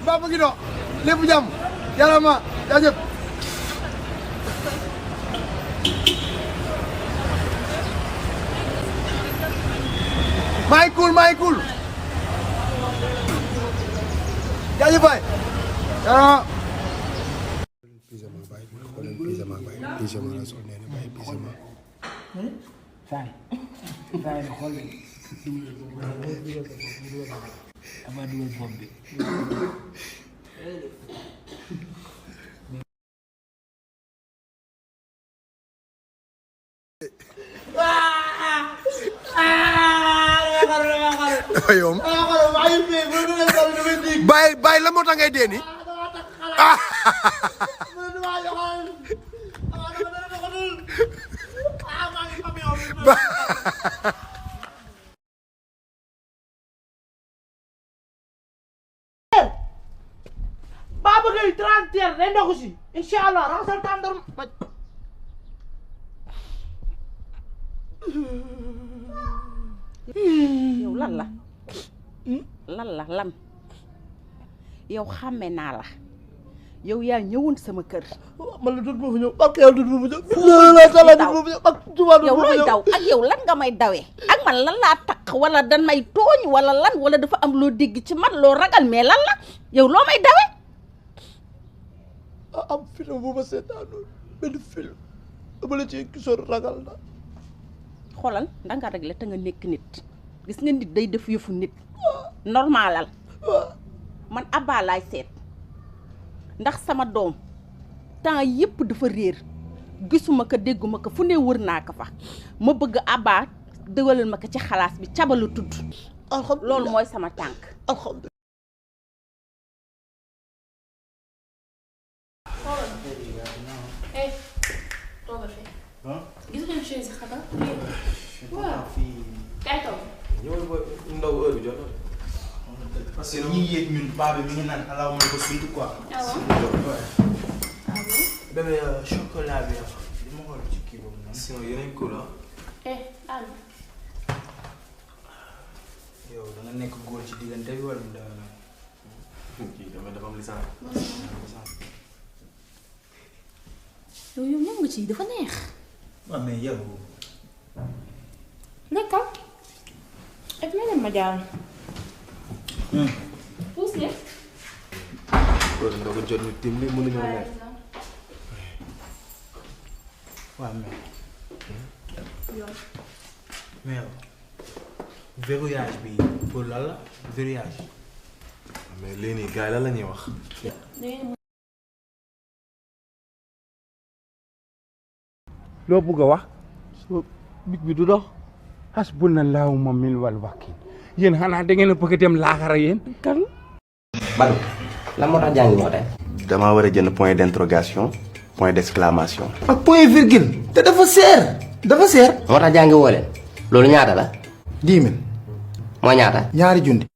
mbaa bëgg dox lépp jàmm yàlla ma jaajëf. maa ngi cool jaajëf waay yàlla ma. pyjama la sol nee na bàyyi pyjama. Saay na xool ama dugal bopp bi. bàyyi la moo tax ngay dee nii. Baba Gueye 30 day ndogu si incha allah raxasal tàndar ma. yow lan la yow xàmme naa la yow yaa ñëwoon sama kër. man la dut ma fa ñëw ak yow dut ma fa ñëw. yow looy daw ak yow lan nga may dawee ak man lan laa takk wala dan may tooñ wala lan wala dafa am loo dégg ci man loo ragal mais lan la yow loo may dawee. am film bu ma seetaanoon benn film dama la ci gisoon ragal na. xoolal danga réglé te nga nekk nit gis nga nit day def yëfu nit normalal man Abba laay seet ndax sama doom temps yëpp dafa réer gisuma ko dégguma ko fu ne wër naa ko fa ma bëgg Abba dëgalal ma ko ci xalaas bi cabalu tudd loolu mooy sama tànk. alhamdulilah. gis nga chaise yi xanaa. waaw kay toog. ñëwal ba ndaw heure bi jot na. parce que ñi yéeg ñun paa bi mi ngi naan alaw ma ko suntu quoi. bébé chocolat bi li ma xool ci kii boobu noonu. sinon yeneen cool ah. Aliou. yow da nga nekk góor ci diggante bi wala da kii dafa am lisaan. yow moom nga ci dafa neex. waaw mais yow. nekkal. et puis ma jàll. puus ne. loolu ndogu jot ñu tim li mënuñoo lekk. waaw mais yow verrouillage bi pour lan la verrouillage. mais léegi nii gars yi lan la ñuy wax. loo bëgg a wax. big bi du dox. hasbunallahu wa ni'mal wakiil yéen xanaa da ngeen a bëgg a dem laaxara yéen. kan. Badou lan moo tax jàngi moo tey. damaa war a jënd point d'interrogation point d'exclamation. ak point virgule. te dafa seer. dafa seer. moo tax jàngi woo leen. loolu ñaata la. 10 000. moo ñaata. ñaari junni.